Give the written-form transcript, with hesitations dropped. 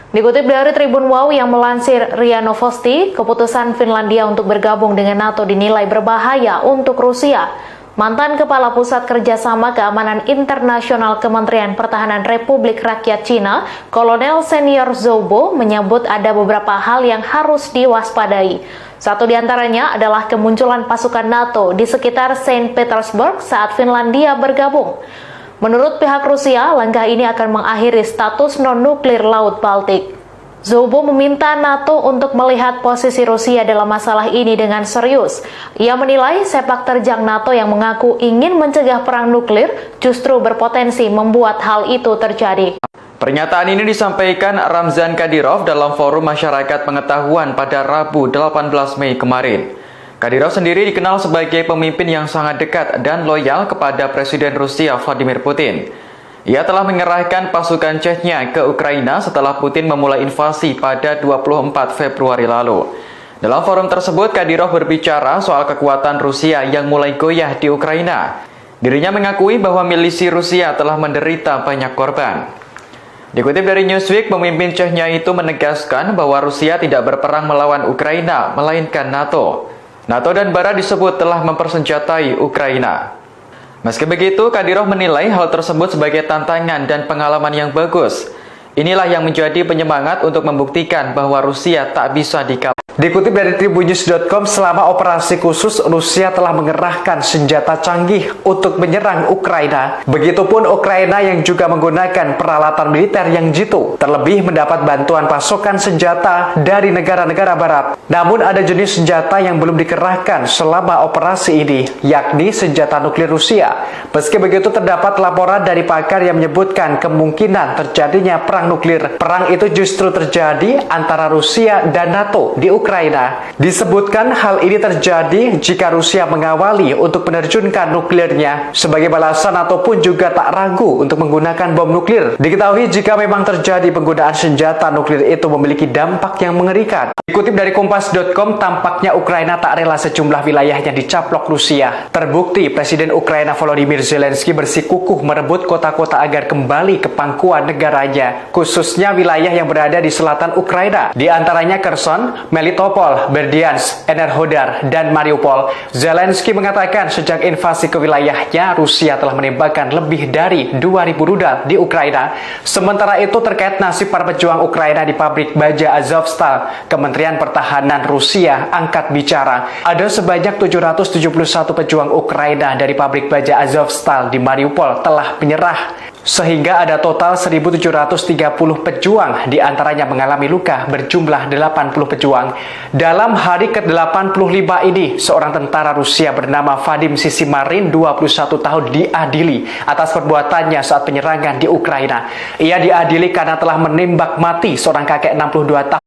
Dikutip dari Tribun Wow yang melansir RIA Novosti, keputusan Finlandia untuk bergabung dengan NATO dinilai berbahaya untuk Rusia. Mantan Kepala Pusat Kerjasama Keamanan Internasional Kementerian Pertahanan Republik Rakyat Cina, Kolonel Senior Zhou Bo, menyebut ada beberapa hal yang harus diwaspadai. Satu di antaranya adalah kemunculan pasukan NATO di sekitar Saint Petersburg saat Finlandia bergabung. Menurut pihak Rusia, langkah ini akan mengakhiri status non-nuklir Laut Baltik. Zhou Bo meminta NATO untuk melihat posisi Rusia dalam masalah ini dengan serius. Ia menilai sepak terjang NATO yang mengaku ingin mencegah perang nuklir justru berpotensi membuat hal itu terjadi. Pernyataan ini disampaikan Ramzan Kadyrov dalam Forum Masyarakat Pengetahuan pada Rabu 18 Mei kemarin. Kadyrov sendiri dikenal sebagai pemimpin yang sangat dekat dan loyal kepada Presiden Rusia Vladimir Putin. Ia telah mengerahkan pasukan Chechnya ke Ukraina setelah Putin memulai invasi pada 24 Februari lalu. Dalam forum tersebut, Kadyrov berbicara soal kekuatan Rusia yang mulai goyah di Ukraina. Dirinya mengakui bahwa milisi Rusia telah menderita banyak korban. Dikutip dari Newsweek, pemimpin Chechnya itu menegaskan bahwa Rusia tidak berperang melawan Ukraina, melainkan NATO. NATO dan Barat disebut telah mempersenjatai Ukraina. Meski begitu, Kadyrov menilai hal tersebut sebagai tantangan dan pengalaman yang bagus. Inilah yang menjadi penyemangat untuk membuktikan bahwa Rusia tak bisa dikalahkan. Dikutip dari Tribunnews.com, selama operasi khusus, Rusia telah mengerahkan senjata canggih untuk menyerang Ukraina. Begitupun Ukraina yang juga menggunakan peralatan militer yang jitu, terlebih mendapat bantuan pasokan senjata dari negara-negara barat. Namun ada jenis senjata yang belum dikerahkan selama operasi ini, yakni senjata nuklir Rusia. Meski begitu, terdapat laporan dari pakar yang menyebutkan kemungkinan terjadinya perang nuklir. Perang itu justru terjadi antara Rusia dan NATO di Ukraina. Disebutkan hal ini terjadi jika Rusia mengawali untuk menerjunkan nuklirnya. Sebagai balasan, NATO pun juga tak ragu untuk menggunakan bom nuklir. Diketahui jika memang terjadi penggunaan senjata nuklir itu memiliki dampak yang mengerikan. Dikutip dari Kompas.com, tampaknya Ukraina tak rela sejumlah wilayahnya dicaplok Rusia. Terbukti Presiden Ukraina Volodymyr Zelensky bersikukuh merebut kota-kota agar kembali ke pangkuan negaranya, khususnya wilayah yang berada di selatan Ukraina, di antaranya Kherson, Melitopol, Berdyansk, Enerhodar, dan Mariupol. Zelensky mengatakan sejak invasi ke wilayahnya, Rusia telah menembakkan lebih dari 2.000 rudal di Ukraina. Sementara itu, terkait nasib para pejuang Ukraina di pabrik baja Azovstal, Kementerian Pertahanan Rusia angkat bicara. Ada sebanyak 771 pejuang Ukraina dari pabrik baja Azovstal di Mariupol telah menyerah, sehingga ada total 1.730 pejuang, diantaranya mengalami luka berjumlah 80 pejuang. Dalam hari ke-85 ini, seorang tentara Rusia bernama Vadim Sisimarin, 21 tahun, diadili atas perbuatannya saat penyerangan di Ukraina. Ia diadili karena telah menembak mati seorang kakek 62 tahun